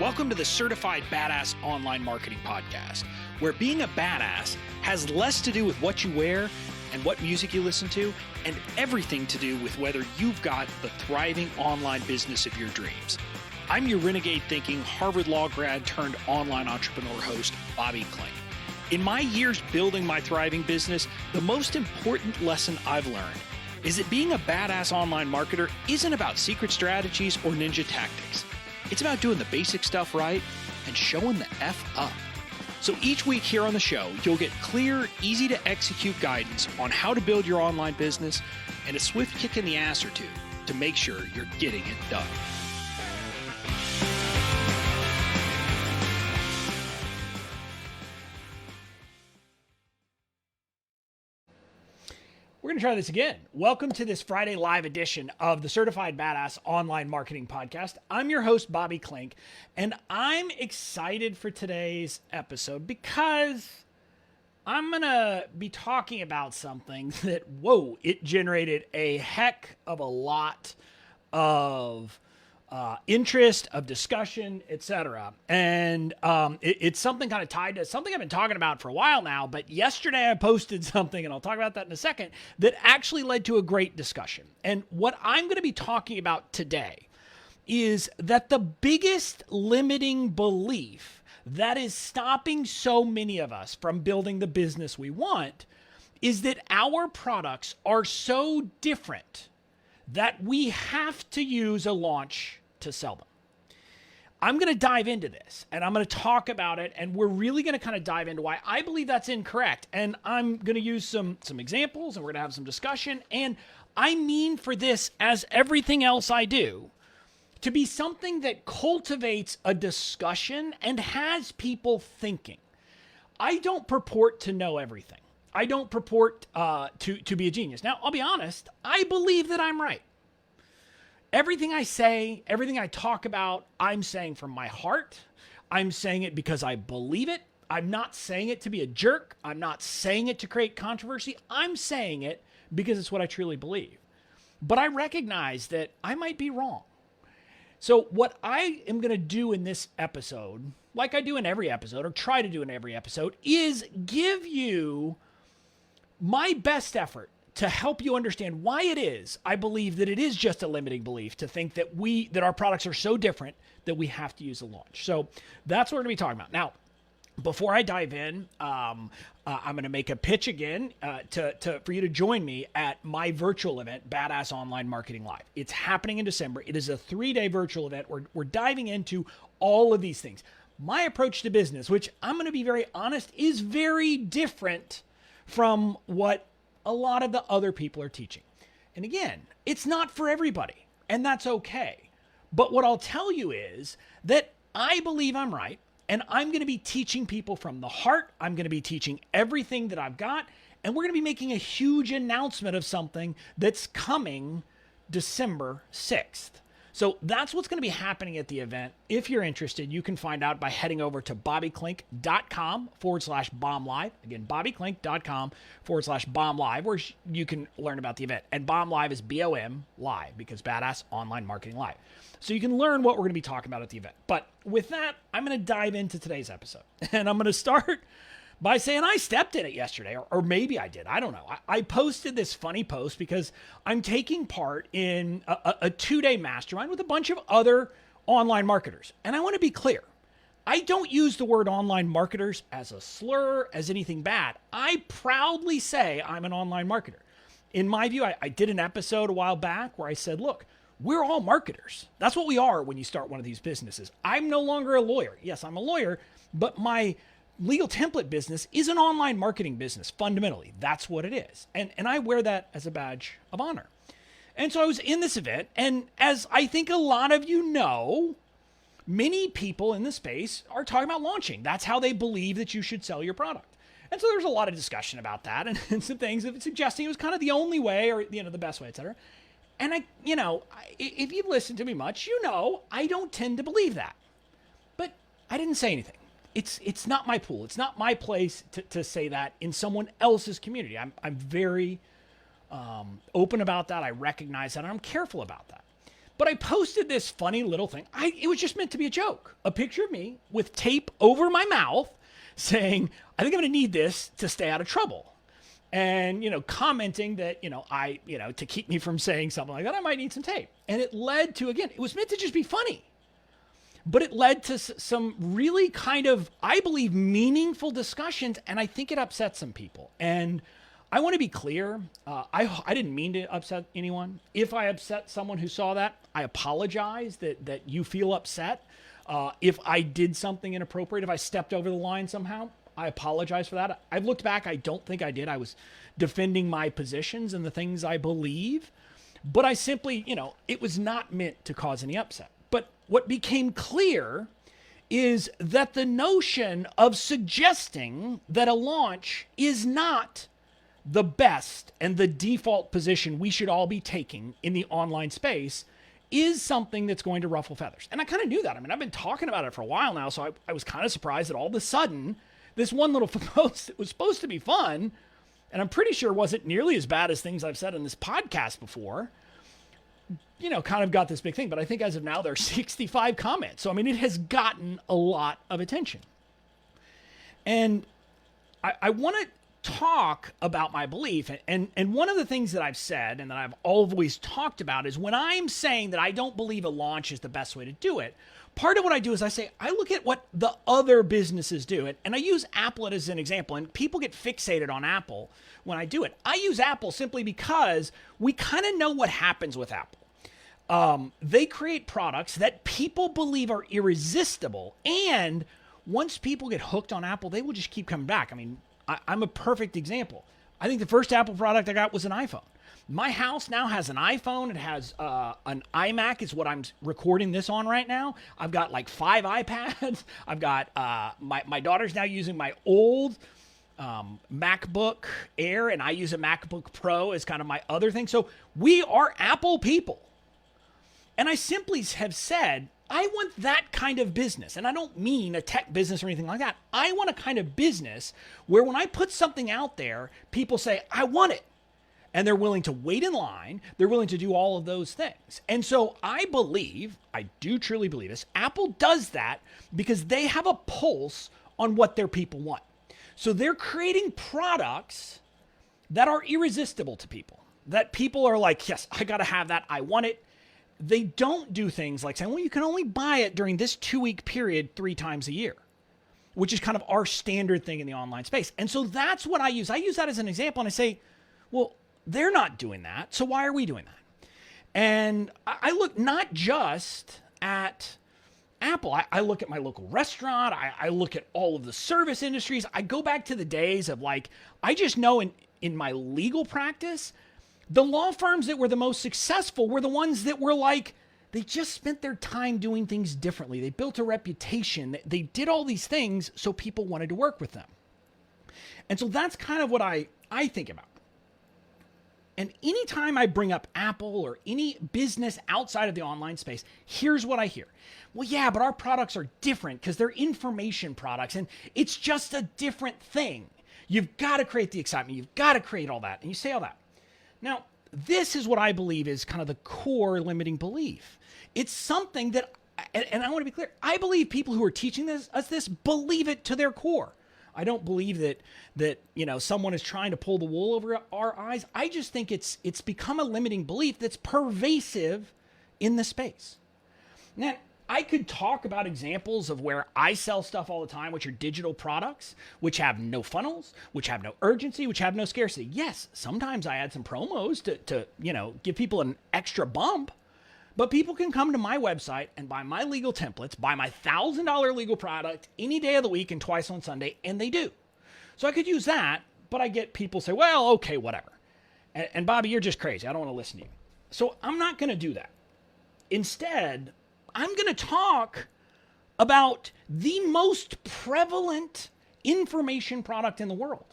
Welcome to the Certified Badass Online Marketing Podcast, where being a badass has less to do with what you wear and what music you listen to, and everything to do with whether you've got the thriving online business of your dreams. I'm your renegade thinking Harvard Law grad turned online entrepreneur host, Bobby Klink. In my years building my thriving business, the most important lesson I've learned is that being a badass online marketer isn't about secret strategies or ninja tactics. It's about doing the basic stuff right and showing the F up. So each week here on the show, you'll get clear, easy to execute guidance on how to build your online business and a swift kick in the ass or two to make sure you're getting it done. We're going to try this again. Welcome to this Friday live edition of the Certified Badass Online Marketing Podcast. I'm your host, Bobby Klink, and I'm excited for today's episode because I'm going to be talking about something that, it generated a heck of a lot of interest, of discussion, etc. And it's something kind of tied to something I've been talking about for a while now, but yesterday I posted something, and I'll talk about that in a second, that actually led to a great discussion. And what I'm going to be talking about today is that the biggest limiting belief that is stopping so many of us from building the business we want is that our products are so different that we have to use a launch to sell them. I'm going to dive into this and I'm going to talk about it, and we're really going to kind of dive into why I believe that's incorrect. And I'm going to use some examples, and we're going to have some discussion. And I mean for this, as everything else I do, to be something that cultivates a discussion and has people thinking. I don't purport to know everything. I don't purport to be a genius. Now, I'll be honest, I believe that I'm right. Everything I say, everything I talk about, I'm saying from my heart. I'm saying it because I believe it. I'm not saying it to be a jerk. I'm not saying it to create controversy. I'm saying it because it's what I truly believe. But I recognize that I might be wrong. So what I am going to do in this episode, like I do in every episode, or try to do in every episode, is give you my best effort to help you understand why it is I believe that it is just a limiting belief to think that that our products are so different that we have to use a launch. So that's what we're going to be talking about. Now, before I dive in, I'm going to make a pitch again for you to join me at my virtual event, Badass Online Marketing Live. It's happening in December. It is a 3-day virtual event. We're diving into all of these things. My approach to business, which I'm going to be very honest, is very different from what a lot of the other people are teaching. And again, it's not for everybody, and that's okay. But what I'll tell you is that I believe I'm right, and I'm going to be teaching people from the heart. I'm going to be teaching everything that I've got, and we're going to be making a huge announcement of something that's coming December 6th. So that's what's going to be happening at the event. If you're interested, you can find out by heading over to bobbyklink.com/BOMBLive. Again, bobbyklink.com/BOMBLive, where you can learn about the event. And BOMB Live is BOM Live, because Badass Online Marketing Live. So you can learn what we're going to be talking about at the event. But with that, I'm going to dive into today's episode. And I'm going to start by saying I stepped in it yesterday, or maybe I did. I don't know. I posted this funny post because I'm taking part in a 2-day mastermind with a bunch of other online marketers. And I want to be clear. I don't use the word online marketers as a slur, as anything bad. I proudly say I'm an online marketer. In my view, I did an episode a while back where I said, look, we're all marketers. That's what we are when you start one of these businesses. I'm no longer a lawyer. Yes, I'm a lawyer, but my legal template business is an online marketing business. Fundamentally, that's what it is. And I wear that as a badge of honor. And so I was in this event, and as I think a lot of you know, many people in the space are talking about launching. That's how they believe that you should sell your product. And so there's a lot of discussion about that and some things suggesting it was kind of the only way, or the best way, et cetera. And if you've listened to me much, I don't tend to believe that. But I didn't say anything. It's not my pool. It's not my place to say that in someone else's community. I'm very open about that. I recognize that, and I'm careful about that. But I posted this funny little thing. It was just meant to be a joke. A picture of me with tape over my mouth saying, I think I'm going to need this to stay out of trouble. And, commenting that, to keep me from saying something like that, I might need some tape. And it led to, again, it was meant to just be funny. But it led to some really kind of, I believe, meaningful discussions. And I think it upset some people. And I want to be clear. I didn't mean to upset anyone. If I upset someone who saw that, I apologize that you feel upset. If I did something inappropriate, if I stepped over the line somehow, I apologize for that. I've looked back. I don't think I did. I was defending my positions and the things I believe. But I simply, it was not meant to cause any upset. But what became clear is that the notion of suggesting that a launch is not the best and the default position we should all be taking in the online space is something that's going to ruffle feathers. And I kind of knew that. I mean, I've been talking about it for a while now, so I was kind of surprised that all of a sudden, this one little post that was supposed to be fun, and I'm pretty sure wasn't nearly as bad as things I've said in this podcast before, kind of got this big thing. But I think as of now, there are 65 comments. So, I mean, it has gotten a lot of attention. And I want to talk about my belief. And one of the things that I've said and that I've always talked about is when I'm saying that I don't believe a launch is the best way to do it, part of what I do is I look at what the other businesses do. And I use Apple as an example. And people get fixated on Apple when I do it. I use Apple simply because we kind of know what happens with Apple. They create products that people believe are irresistible. And once people get hooked on Apple, they will just keep coming back. I mean, I'm a perfect example. I think the first Apple product I got was an iPhone. My house now has an iPhone. It has an iMac is what I'm recording this on right now. I've got like 5 iPads. I've got my daughter's now using my old MacBook Air, and I use a MacBook Pro as kind of my other thing. So we are Apple people. And I simply have said, I want that kind of business. And I don't mean a tech business or anything like that. I want a kind of business where when I put something out there, people say, I want it. And they're willing to wait in line. They're willing to do all of those things. And so I do truly believe this, Apple does that because they have a pulse on what their people want. So they're creating products that are irresistible to people, that people are like, yes, I got to have that. I want it. They don't do things like saying, well, you can only buy it during this 2-week period 3 times a year, which is kind of our standard thing in the online space. And so that's what I use. I use that as an example and I say, well, they're not doing that. So why are we doing that? And I look not just at Apple. I look at my local restaurant. I look at all of the service industries. I go back to the days of I just know in my legal practice, the law firms that were the most successful were the ones that were they just spent their time doing things differently. They built a reputation. They did all these things so people wanted to work with them. And so that's kind of what I think about. And anytime I bring up Apple or any business outside of the online space, here's what I hear. Well, yeah, but our products are different because they're information products and it's just a different thing. You've got to create the excitement. You've got to create all that. And you say all that. Now, this is what I believe is kind of the core limiting belief. It's something that, and I want to be clear, I believe people who are teaching us this believe it to their core. I don't believe that someone is trying to pull the wool over our eyes. I just think it's become a limiting belief that's pervasive in the space. Now, I could talk about examples of where I sell stuff all the time, which are digital products, which have no funnels, which have no urgency, which have no scarcity. Yes, sometimes I add some promos to give people an extra bump, but people can come to my website and buy my legal templates, buy my $1,000 legal product any day of the week and twice on Sunday, and they do. So I could use that, but I get people say, well, okay, whatever. And Bobby, you're just crazy. I don't want to listen to you. So I'm not going to do that. Instead, I'm going to talk about the most prevalent information product in the world.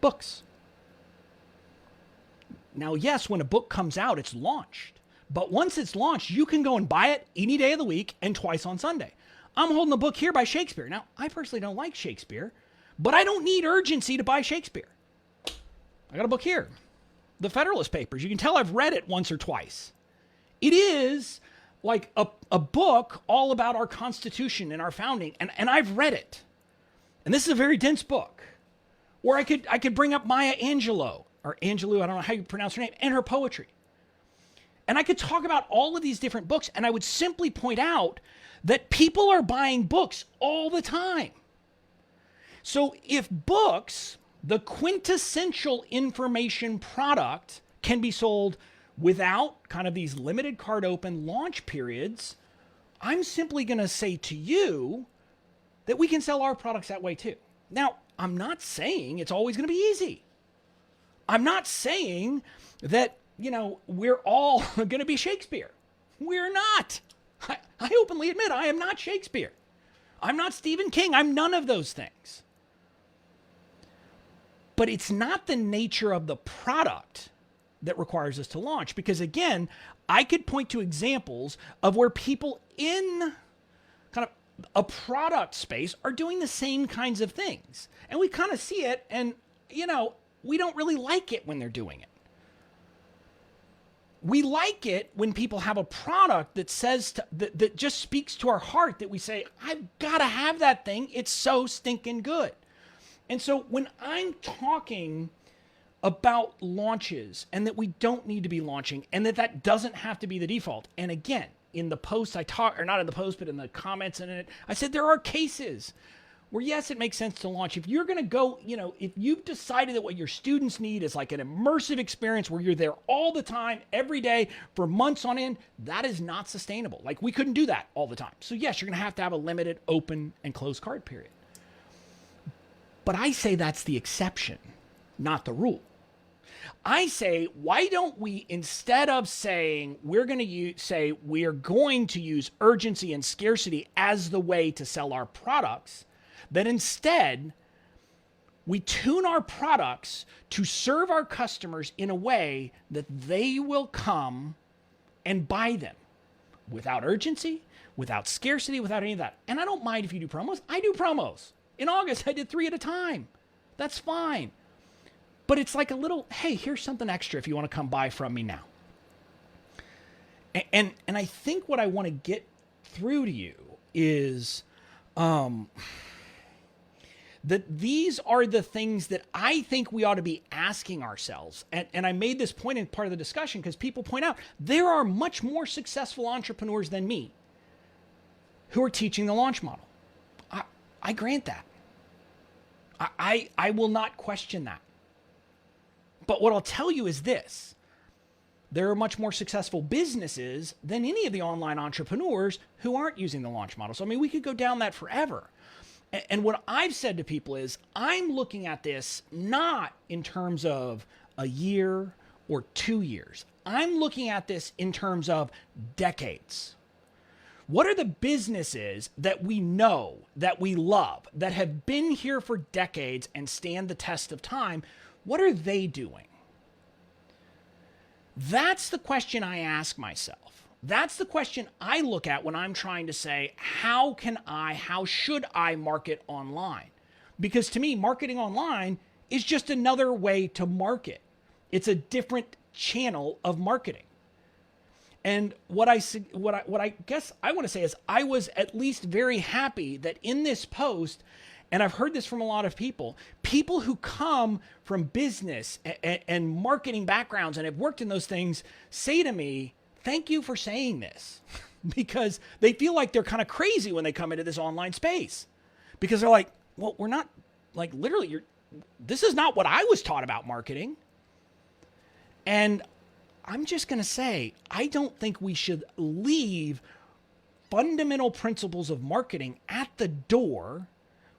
Books. Now, yes, when a book comes out, it's launched. But once it's launched, you can go and buy it any day of the week and twice on Sunday. I'm holding a book here by Shakespeare. Now, I personally don't like Shakespeare, but I don't need urgency to buy Shakespeare. I got a book here. the Federalist Papers. You can tell I've read it once or twice. It is like a book all about our Constitution and our founding, and I've read it. And this is a very dense book. Or I could bring up Maya Angelou, or Angelou, I don't know how you pronounce her name, and her poetry. And I could talk about all of these different books, and I would simply point out that people are buying books all the time. So if books, the quintessential information product, can be sold without kind of these limited card open launch periods, I'm simply going to say to you that we can sell our products that way too. Now, I'm not saying it's always going to be easy. I'm not saying that, we're all going to be Shakespeare. We're not. I openly admit I am not Shakespeare. I'm not Stephen King. I'm none of those things. But it's not the nature of the product that requires us to launch. Because again, I could point to examples of where people in kind of a product space are doing the same kinds of things. And we kind of see it, and, we don't really like it when they're doing it. We like it when people have a product that says that just speaks to our heart, that we say, I've got to have that thing. It's so stinking good. And so when I'm talking about launches and that we don't need to be launching and that doesn't have to be the default. And again, in the post or not in the post, but in the comments in it, I said there are cases where, yes, it makes sense to launch. If you're going to go, if you've decided that what your students need is like an immersive experience where you're there all the time, every day, for months on end, that is not sustainable. Like, we couldn't do that all the time. So yes, you're going to have a limited open and closed card period. But I say that's the exception, not the rule. I say, why don't we, instead of saying we're going to use urgency and scarcity as the way to sell our products, that instead we tune our products to serve our customers in a way that they will come and buy them without urgency, without scarcity, without any of that. And I don't mind if you do promos. I do promos. In August, I did 3 at a time. That's fine. But it's like a little, hey, here's something extra if you want to come buy from me now. And I think what I want to get through to you is that these are the things that I think we ought to be asking ourselves. And I made this point in part of the discussion because people point out there are much more successful entrepreneurs than me who are teaching the launch model. I grant that. I will not question that. But what I'll tell you is this. There are much more successful businesses than any of the online entrepreneurs who aren't using the launch model. So, we could go down that forever. And what I've said to people is I'm looking at this not in terms of a year or 2 years. I'm looking at this in terms of decades. What are the businesses that we know, that we love, that have been here for decades and stand the test of time? What are they doing? That's the question I ask myself. That's the question I look at when I'm trying to say, how should I market online? Because to me, marketing online is just another way to market. It's a different channel of marketing. And what I guess I want to say is I was at least very happy that in this post, and I've heard this from a lot of people who come from business and marketing backgrounds and have worked in those things say to me, thank you for saying this, because they feel like they're kind of crazy when they come into this online space, because they're like, well, we're not, like, literally, this is not what I was taught about marketing. And I'm just going to say, I don't think we should leave fundamental principles of marketing at the door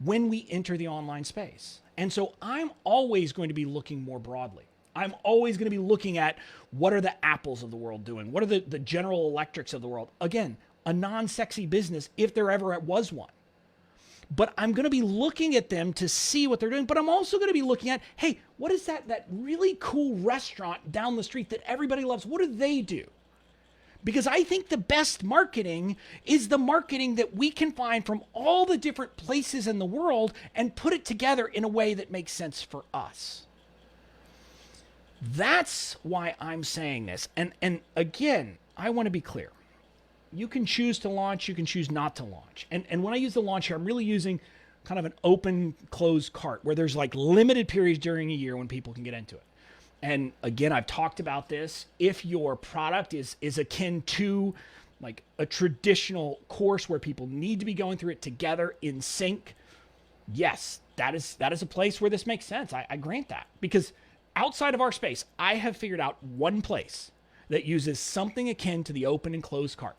when we enter the online space. And so I'm always going to be looking more broadly. I'm always going to be looking at what are the Apples of the world doing? What are the General Electrics of the world? Again, a non-sexy business if there ever was one. But I'm going to be looking at them to see what they're doing. But I'm also going to be looking at, hey, what is that really cool restaurant down the street that everybody loves? What do they do? Because I think the best marketing is the marketing that we can find from all the different places in the world and put it together in a way that makes sense for us. That's why I'm saying this. And again, I want to be clear. You can choose to launch, you can choose not to launch. And when I use the launch here, I'm really using kind of an open, closed cart where there's like limited periods during a year when people can get into it. And again, I've talked about this. If your product is akin to like a traditional course where people need to be going through it together in sync, yes, that is a place where this makes sense. I grant that, because outside of our space, I have figured out one place that uses something akin to the open and closed cart.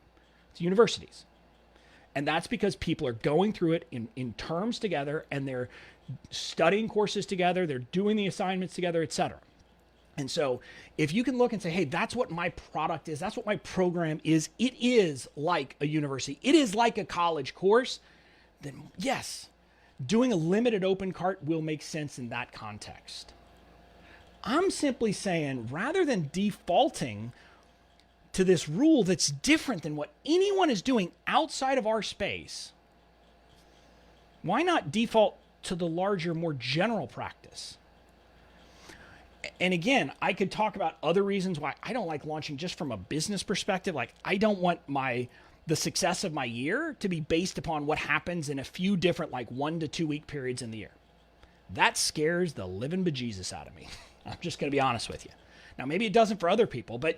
It's universities. And that's because people are going through it in terms together, and they're studying courses together, they're doing the assignments together, etc. And so if you can look and say, hey, that's what my product is, that's what my program is, it is like a university, it is like a college course, then yes, doing a limited open cart will make sense in that context. I'm simply saying, rather than defaulting to this rule that's different than what anyone is doing outside of our space, why not default to the larger, more general practice? And again, I could talk about other reasons why I don't like launching just from a business perspective. Like, I don't want the success of my year to be based upon what happens in a few different, like 1 to 2 week periods in the year. That scares the living bejesus out of me. I'm just going to be honest with you. Now, maybe it doesn't for other people, but,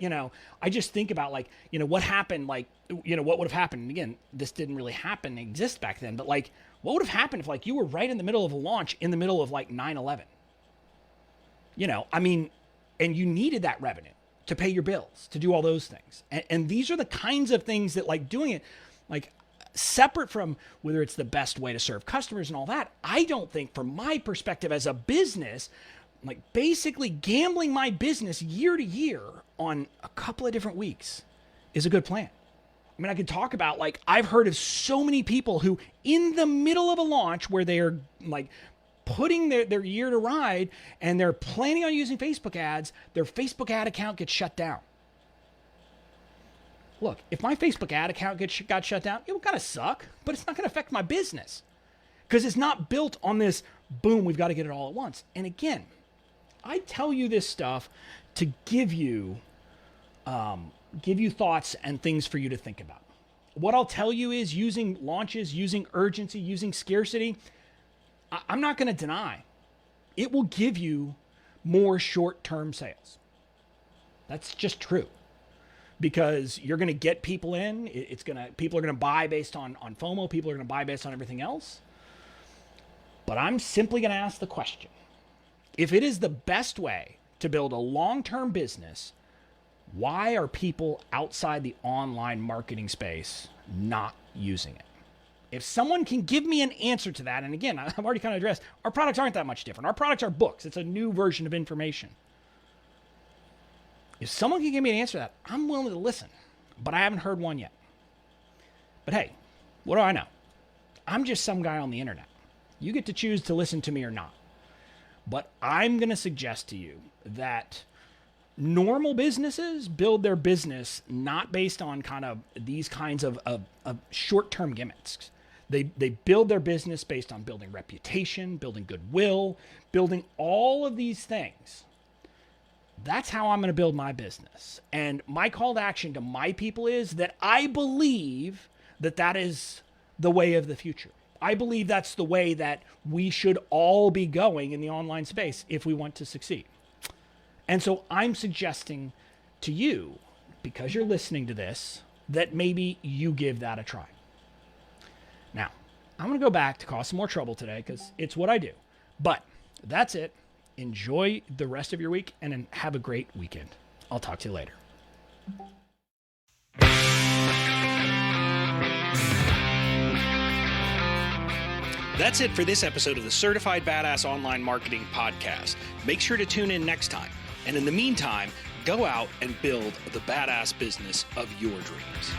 I just think about what happened, what would have happened. And again, this didn't really exist back then, but what would have happened if you were right in the middle of a launch in the middle of 9/11? And you needed that revenue to pay your bills, to do all those things. And these are the kinds of things that doing it, separate from whether it's the best way to serve customers and all that, I don't think, from my perspective as a business, basically gambling my business year to year on a couple of different weeks is a good plan. I could talk about, I've heard of so many people who in the middle of a launch where they are putting their year to ride and they're planning on using Facebook ads, their Facebook ad account gets shut down. Look, if my Facebook ad account got shut down, it would kind of suck, but it's not going to affect my business because it's not built on this, boom, we've got to get it all at once. And again, I tell you this stuff to give you thoughts and things for you to think about. What I'll tell you is, using launches, using urgency, using scarcity, I'm not going to deny it will give you more short-term sales. That's just true, because you're going to get people in. People are going to buy based on FOMO. People are going to buy based on everything else. But I'm simply going to ask the question: if it is the best way to build a long-term business, why are people outside the online marketing space not using it? If someone can give me an answer to that, and again, I've already kind of addressed, our products aren't that much different. Our products are books. It's a new version of information. If someone can give me an answer to that, I'm willing to listen, but I haven't heard one yet. But hey, what do I know? I'm just some guy on the internet. You get to choose to listen to me or not. But I'm going to suggest to you that normal businesses build their business not based on kind of these kinds of short-term gimmicks. They build their business based on building reputation, building goodwill, building all of these things. That's how I'm going to build my business. And my call to action to my people is that I believe that is the way of the future. I believe that's the way that we should all be going in the online space if we want to succeed. And so I'm suggesting to you, because you're listening to this, that maybe you give that a try. Now, I'm going to go back to cause some more trouble today because it's what I do. But that's it. Enjoy the rest of your week and then have a great weekend. I'll talk to you later. That's it for this episode of the Certified Badass Online Marketing Podcast. Make sure to tune in next time. And in the meantime, go out and build the badass business of your dreams.